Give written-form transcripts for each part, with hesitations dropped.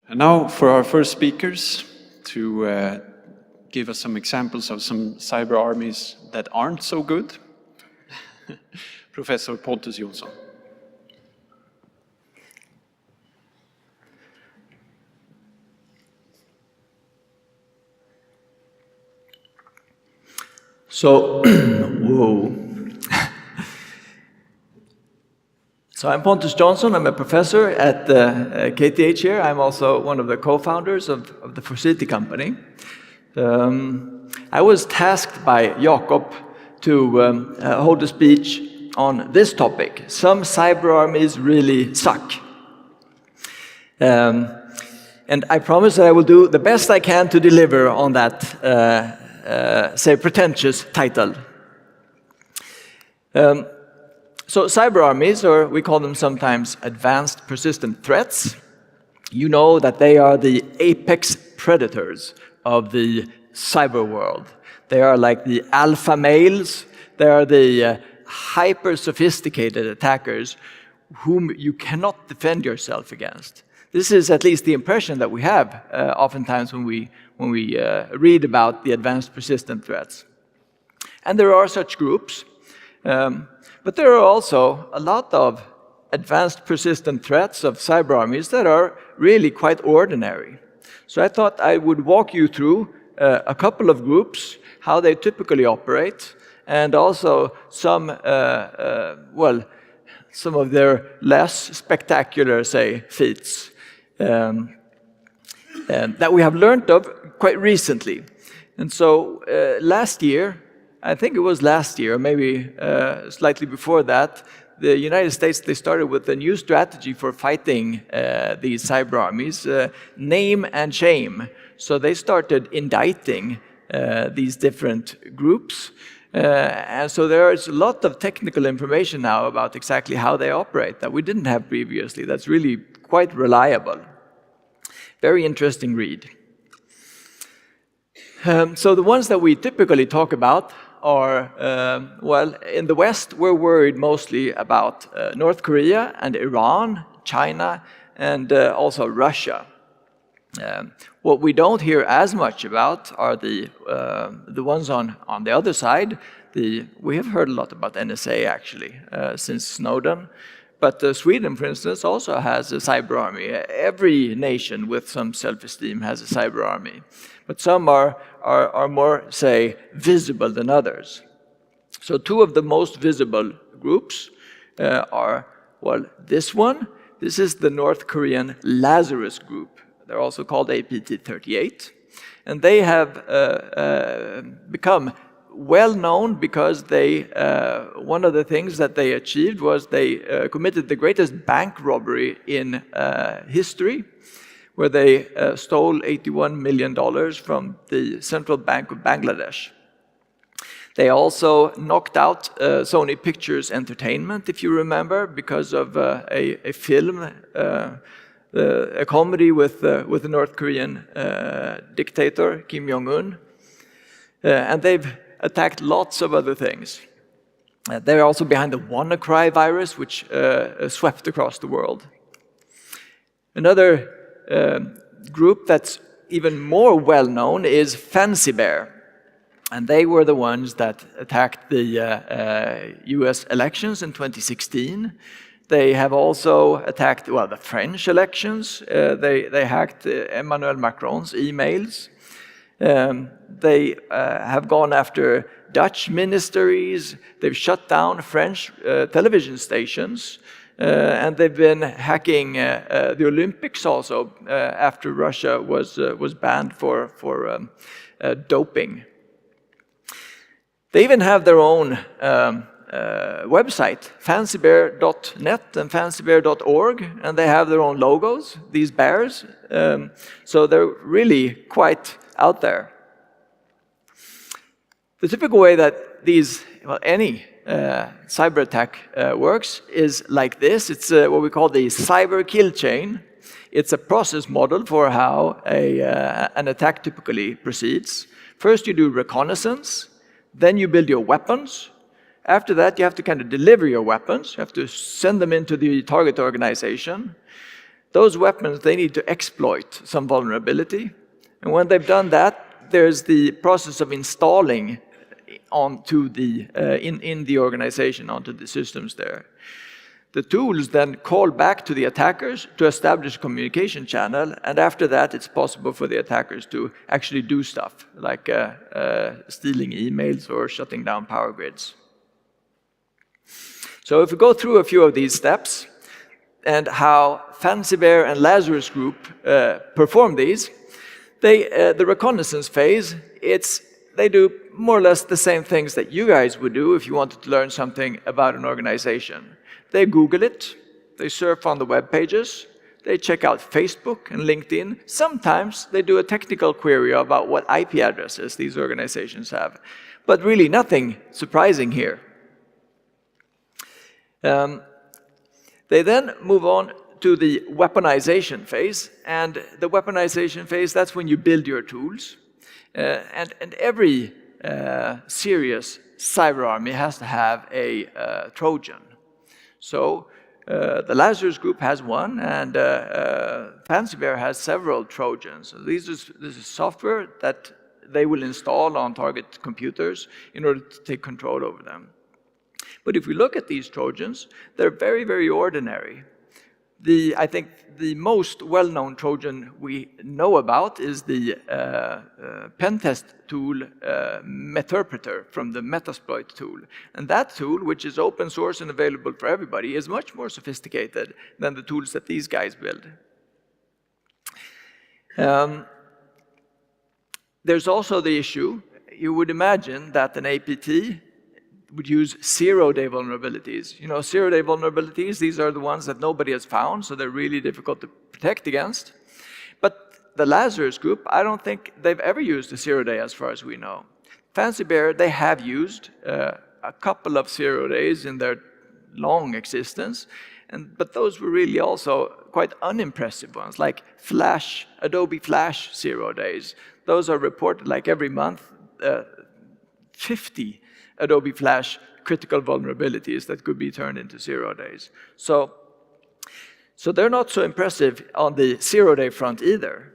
And now for our first speakers to give us some examples of some cyber armies that aren't so good. Professor Pontus Jonsson. So, whoa. So I'm Pontus Jonsson. I'm a professor at KTH here. I'm also one of the co-founders of the Forseti company. I was tasked by Jakob to hold a speech on this topic. Some cyber armies really suck. And I promise that I will do the best I can to deliver on that, say, pretentious title. So cyber armies, or we call them sometimes advanced persistent threats, you know that they are the apex predators of the cyber world. They are like the alpha males. They are the hyper-sophisticated attackers whom you cannot defend yourself against. This is at least the impression that we have oftentimes when we read about the advanced persistent threats. And there are such groups. But there are also a lot of advanced persistent threats of cyber armies that are really quite ordinary. So I thought I would walk you through a couple of groups, how they typically operate, and also some, some of their less spectacular, say, feats that we have learned of quite recently. And so last year, I think it was last year, maybe slightly before that, the United States, they started with a new strategy for fighting these cyber armies, name and shame. So they started indicting these different groups. And so there is a lot of technical information now about exactly how they operate that we didn't have previously. That's really quite reliable. Very interesting read. So the ones that we typically talk about are, in the West, we're worried mostly about North Korea and Iran, China, and also Russia. What we don't hear as much about are the ones on the other side. We have heard a lot about NSA, actually, since Snowden. But Sweden, for instance, also has a cyber army. Every nation with some self-esteem has a cyber army. But some are more, say, visible than others. So two of the most visible groups are, this one. This is the North Korean Lazarus group. They're also called APT-38. And they have become well known because one of the things that they achieved was they committed the greatest bank robbery in history, where they stole $81 million from the Central Bank of Bangladesh. They also knocked out Sony Pictures Entertainment, if you remember, because of a film, a comedy with the North Korean dictator, Kim Jong-un. And they've attacked lots of other things. They're also behind the WannaCry virus, which swept across the world. Another group that's even more well-known is Fancy Bear. And they were the ones that attacked the US elections in 2016. They have also attacked, the French elections. They hacked Emmanuel Macron's emails. They have gone after Dutch ministries. They've shut down French television stations. And they've been hacking the Olympics also after Russia was banned for doping. They even have their own website, fancybear.net and fancybear.org, and they have their own logos, these bears. So they're really quite out there. The typical way that any cyber attack works is like this. It's what we call the cyber kill chain. It's a process model for how an attack typically proceeds. First, you do reconnaissance. Then you build your weapons. After that, you have to kind of deliver your weapons. You have to send them into the target organization. those weapons, they need to exploit some vulnerability. And when they've done that, there's the process of installing onto the, in the organization, onto the systems there. The tools then call back to the attackers to establish a communication channel, and after that it's possible for the attackers to actually do stuff, like stealing emails or shutting down power grids. So if we go through a few of these steps, and how Fancy Bear and Lazarus Group perform these, the reconnaissance phase, they do more or less the same things that you guys would do if you wanted to learn something about an organization. They Google it, they surf on the web pages, they check out Facebook and LinkedIn. Sometimes they do a technical query about what IP addresses these organizations have. But really nothing surprising here. They then move on to the weaponization phase. And the weaponization phase, that's when you build your tools. And every serious cyber army has to have a Trojan. So the Lazarus Group has one, and Fancy Bear has several Trojans. So this is software that they will install on target computers in order to take control over them. But if we look at these Trojans, they're very, very ordinary. I think the most well-known Trojan we know about is the pen test tool Meterpreter from the Metasploit tool. And that tool, which is open source and available for everybody, is much more sophisticated than the tools that these guys build. There's also the issue, you would imagine that an APT would use zero-day vulnerabilities. You know, zero-day vulnerabilities, these are the ones that nobody has found, so they're really difficult to protect against. But the Lazarus Group, I don't think they've ever used a zero-day as far as we know. Fancy Bear, they have used a couple of zero-days in their long existence, but those were really also quite unimpressive ones, like Flash, Adobe Flash zero-days. Those are reported like every month, 50 Adobe Flash critical vulnerabilities that could be turned into 0 days. So they're not so impressive on the 0-day front either.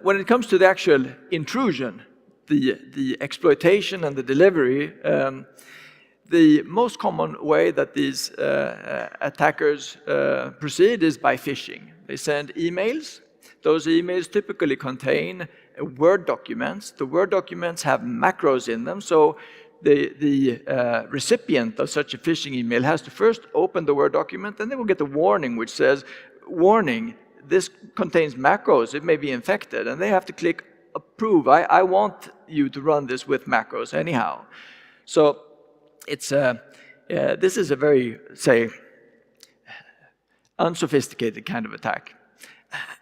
When it comes to the actual intrusion, the exploitation and the delivery, the most common way that these attackers proceed is by phishing. They send emails. Those emails typically contain Word documents. The Word documents have macros in them, so the recipient of such a phishing email has to first open the Word document, and they will get a warning which says, warning, this contains macros, it may be infected, and they have to click approve. I want you to run this with macros anyhow. So it's this is a very, say, unsophisticated kind of attack.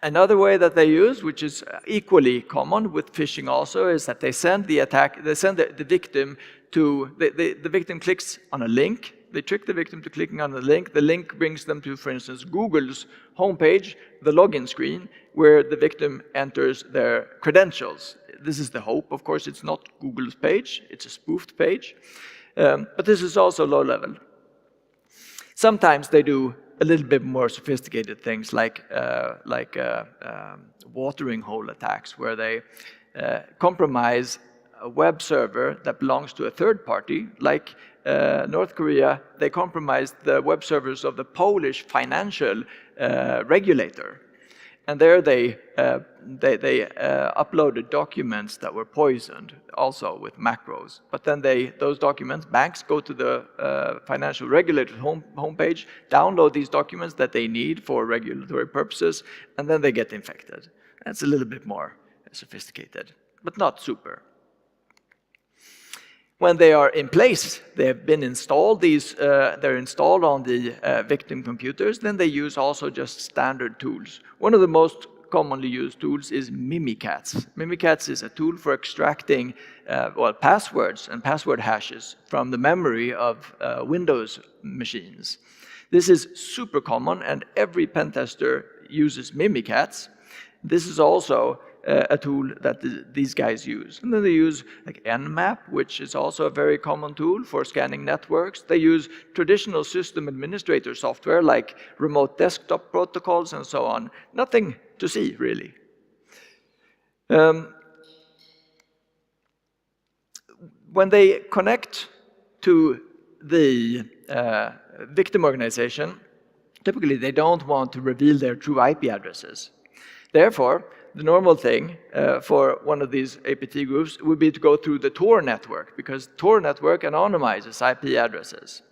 Another way that they use, which is equally common with phishing also, is that they send the victim to, the victim clicks on a link, they trick the victim to clicking on the link brings them to, for instance, Google's homepage, the login screen, where the victim enters their credentials. This is the hope, of course, it's not Google's page, it's a spoofed page, but this is also low level. Sometimes they do a little bit more sophisticated things like watering hole attacks, where they compromise a web server that belongs to a third party, like North Korea. They compromised the web servers of the Polish financial regulator. And there they uploaded documents that were poisoned, also with macros. But then those documents, banks go to the financial regulator homepage, download these documents that they need for regulatory purposes, and then they get infected. That's a little bit more sophisticated, but not super. When they are in place, they have been installed, they're installed on the victim computers, then they use also just standard tools. One of the most commonly used tools is Mimikatz. Mimikatz is a tool for extracting passwords and password hashes from the memory of Windows machines. This is super common, and every pen tester uses Mimikatz. This is also a tool that these guys use. And then they use like Nmap, which is also a very common tool for scanning networks. They use traditional system administrator software like remote desktop protocols and so on. Nothing to see, really. When they connect to the victim organization, typically they don't want to reveal their true IP addresses. Therefore, the normal thing for one of these APT groups would be to go through the Tor network, because Tor network anonymizes IP addresses.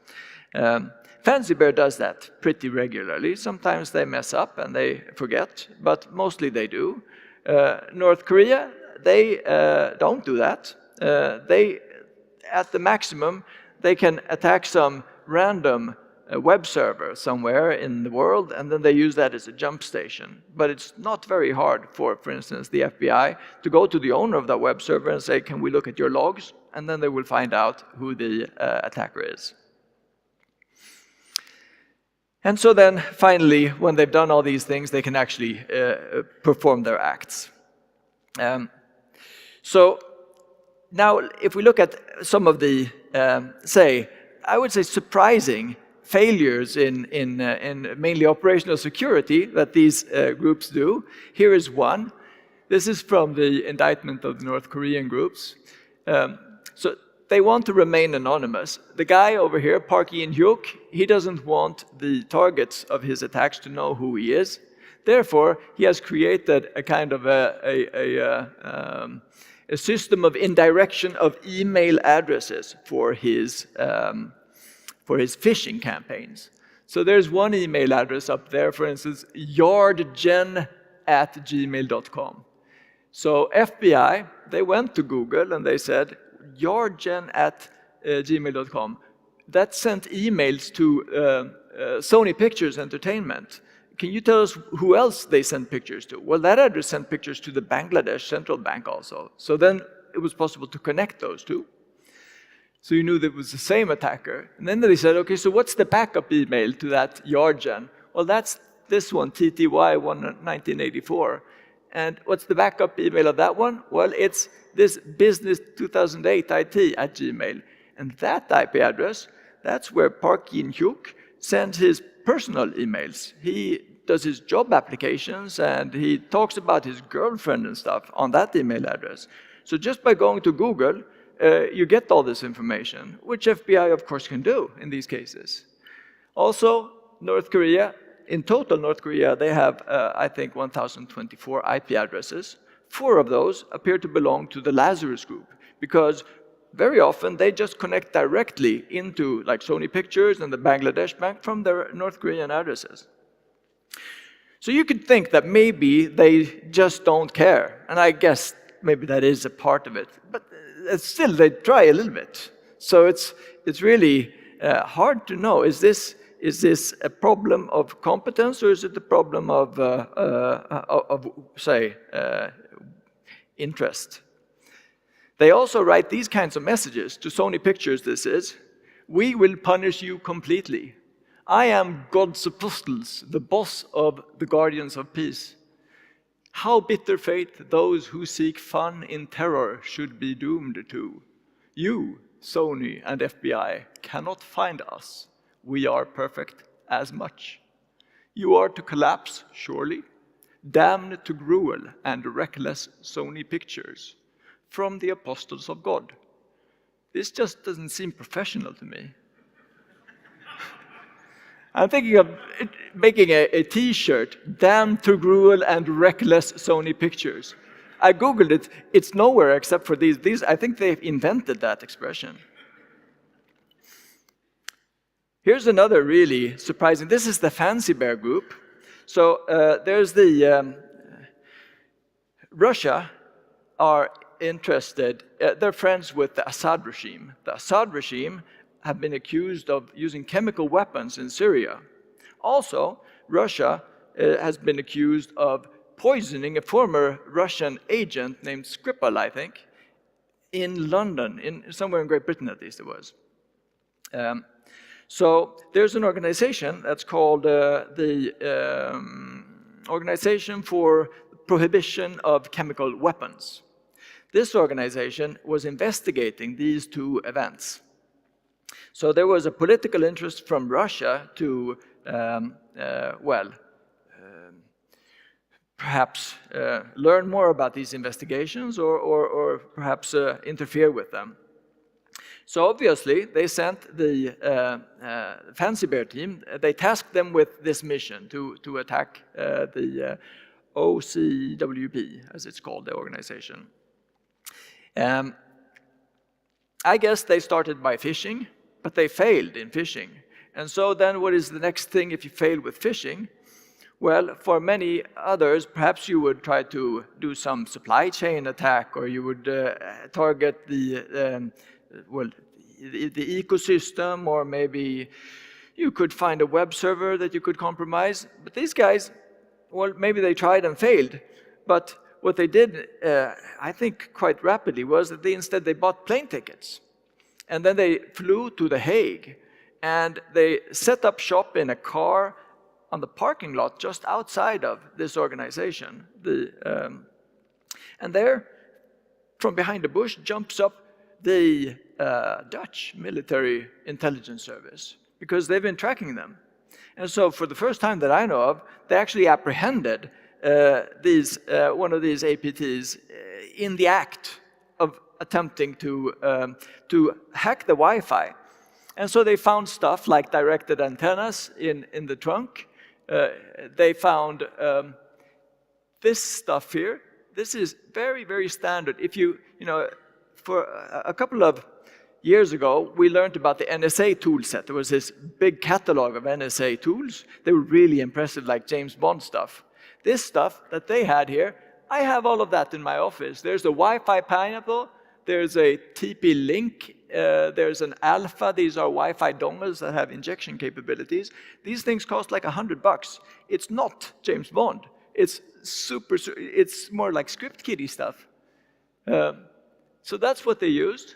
Fancy Bear does that pretty regularly. Sometimes they mess up and they forget, but mostly they do. North Korea, they don't do that. At the maximum, they can attack some random web server somewhere in the world, and then they use that as a jump station. But it's not very hard for instance, the FBI to go to the owner of that web server and say, can we look at your logs? And then they will find out who the attacker is. And so then, finally, when they've done all these things, they can actually perform their acts. So now, if we look at some of the, I would say surprising failures in mainly operational security that these groups do. Here is one. This is from the indictment of the North Korean groups. So they want to remain anonymous. The guy over here, Park In-hyuk, he doesn't want the targets of his attacks to know who he is. Therefore, he has created a kind of a system of indirection of email addresses for his phishing campaigns. So there's one email address up there, for instance, yardgen@gmail.com. So FBI, they went to Google and they said, yardgen@gmail.com. That sent emails to Sony Pictures Entertainment. Can you tell us who else they sent pictures to? Well, that address sent pictures to the Bangladesh Central Bank also. So then it was possible to connect those two. So you knew that it was the same attacker. And then they said, okay, so what's the backup email to that Yardgen? Well, that's this one, TTY1984. And what's the backup email of that one? Well, it's this business2008IT@gmail. And that IP address, that's where Park In-hyuk sends his personal emails. He does his job applications and he talks about his girlfriend and stuff on that email address. So just by going to Google, you get all this information, which FBI, of course, can do in these cases. Also, North Korea, in total, North Korea, they have, I think, 1,024 IP addresses. 4 of those appear to belong to the Lazarus group, because very often they just connect directly into like Sony Pictures and the Bangladesh Bank from their North Korean addresses. So you could think that maybe they just don't care, and I guess maybe that is a part of it, but still they try a little bit. So it's really hard to know, is this a problem of competence or is it a problem of interest? They also write these kinds of messages to Sony Pictures. This is, we will punish you completely. I am God's apostles, the boss of the guardians of peace. How bitter fate those who seek fun in terror should be doomed to. You, Sony and FBI, cannot find us. We are perfect as much. You are to collapse, surely. Damned to gruel and reckless Sony Pictures. From the apostles of God. This just doesn't seem professional to me. I'm thinking of making a t-shirt, damned to gruel and reckless Sony Pictures. I Googled it, it's nowhere except for these. I think they've invented that expression. Here's another really surprising, this is the Fancy Bear group. So there's the, Russia are interested, they're friends with the Assad regime. The Assad regime have been accused of using chemical weapons in Syria. Also, Russia has been accused of poisoning a former Russian agent named Skripal, I think, in London, somewhere in Great Britain at least it was. So there's an organization that's called the Organization for Prohibition of Chemical Weapons. This organization was investigating these two events. So there was a political interest from Russia to, perhaps learn more about these investigations or perhaps interfere with them. So obviously, they sent the Fancy Bear team, they tasked them with this mission to attack the OCWP, as it's called, the organization. I guess they started by fishing, but they failed in fishing. And so then what is the next thing if you fail with fishing? Well, for many others, perhaps you would try to do some supply chain attack, or you would target the ecosystem, or maybe you could find a web server that you could compromise. But these guys, well, maybe they tried and failed, but what they did, I think quite rapidly, was that they bought plane tickets. And then they flew to The Hague, and they set up shop in a car on the parking lot just outside of this organization. And there, from behind a bush, jumps up the Dutch military intelligence service, because they've been tracking them. And so for the first time that I know of, they actually apprehended one of these APTs in the act of attempting to hack the Wi-Fi. And so they found stuff like directed antennas in the trunk. They found this stuff here. This is very, very standard. If you know, for a couple of years ago, we learned about the NSA tool set. There was this big catalog of NSA tools. They were really impressive, like James Bond stuff. This stuff that they had here, I have all of that in my office. There's a Wi-Fi Pineapple. There's a TP-Link. There's an Alpha. These are Wi-Fi dongles that have injection capabilities. These things cost like $100. It's not James Bond. It's it's more like script kiddie stuff. So that's what they used.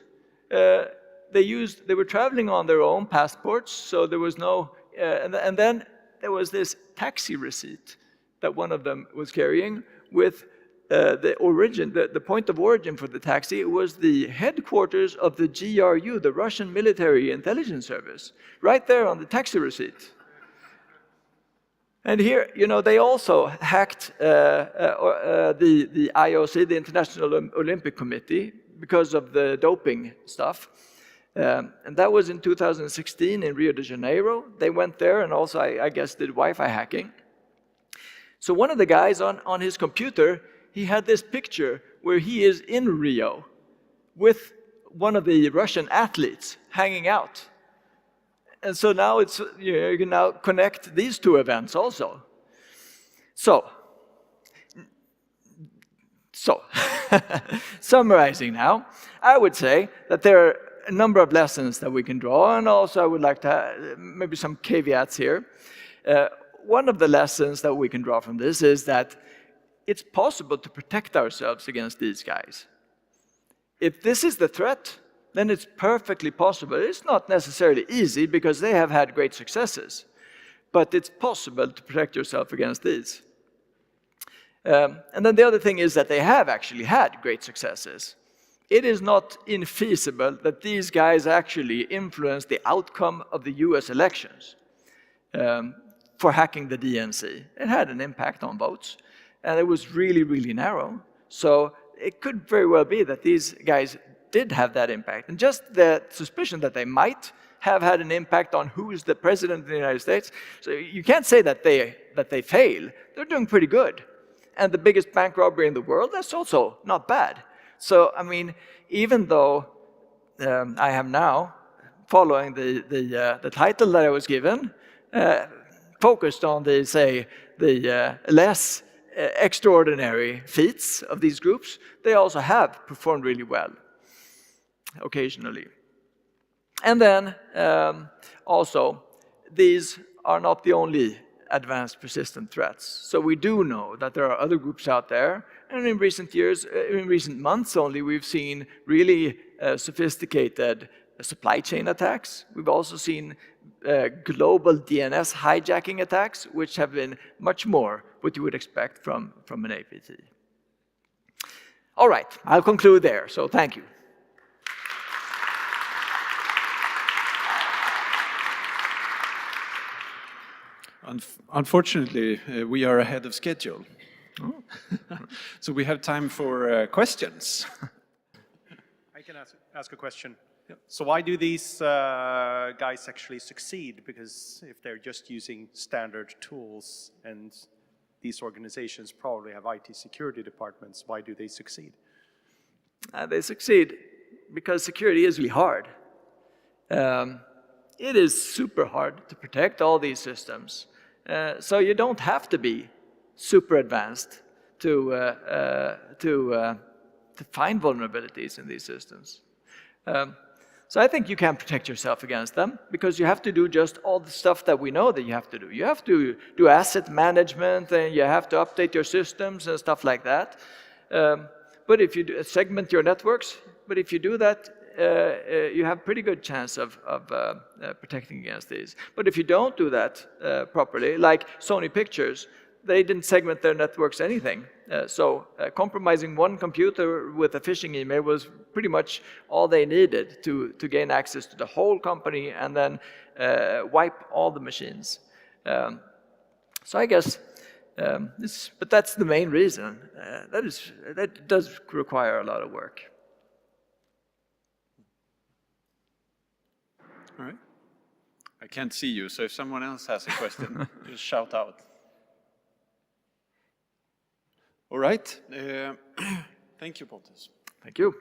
They were traveling on their own passports, so there was no, and then there was this taxi receipt that one of them was carrying with the point of origin for the taxi was the headquarters of the GRU, the Russian Military Intelligence Service, right there on the taxi receipt. And here, you know, they also hacked the IOC, the International Olympic Committee, because of the doping stuff. And that was in 2016 in Rio de Janeiro. They went there and also, I guess, did Wi-Fi hacking. So one of the guys on his computer, he had this picture where he is in Rio with one of the Russian athletes hanging out. And so now you can now connect these two events also. So summarizing now, I would say that there are a number of lessons that we can draw, and also I would like to maybe some caveats here. One of the lessons that we can draw from this is that it's possible to protect ourselves against these guys. If this is the threat, then it's perfectly possible. It's not necessarily easy because they have had great successes, but it's possible to protect yourself against these. And then the other thing is that they have actually had great successes. It is not infeasible that these guys actually influenced the outcome of the US elections for hacking the DNC. It had an impact on votes, and it was really, really narrow. So it could very well be that these guys did have that impact. And just the suspicion that they might have had an impact on who is the president of the United States, so you can't say that they fail. They're doing pretty good. And the biggest bank robbery in the world, that's also not bad. So, I mean, even though I am now following the title that I was given, focused on the less extraordinary feats of these groups, they also have performed really well, occasionally. And then, also, these are not the only advanced persistent threats. So we do know that there are other groups out there, and in recent years, in recent months only, we've seen really sophisticated supply chain attacks. We've also seen global DNS hijacking attacks, which have been much more what you would expect from an APT. All right, I'll conclude there, so thank you. Unfortunately, we are ahead of schedule. Oh. So we have time for questions. I can ask a question. So why do these guys actually succeed? Because if they're just using standard tools and these organizations probably have IT security departments, why do they succeed? They succeed because security is really hard. It is super hard to protect all these systems. So you don't have to be super advanced to find vulnerabilities in these systems. So I think you can protect yourself against them because you have to do just all the stuff that we know that you have to do. You have to do asset management and you have to update your systems and stuff like that. But if you segment your networks, but if you do that, you have pretty good chance of protecting against these. But if you don't do that properly, like Sony Pictures, they didn't segment their networks anything. So compromising one computer with a phishing email was pretty much all they needed to gain access to the whole company and then wipe all the machines. So I guess, but that's the main reason. That does require a lot of work. All right. I can't see you, so if someone else has a question, just shout out. All right. Thank you, Pontus. Thank you.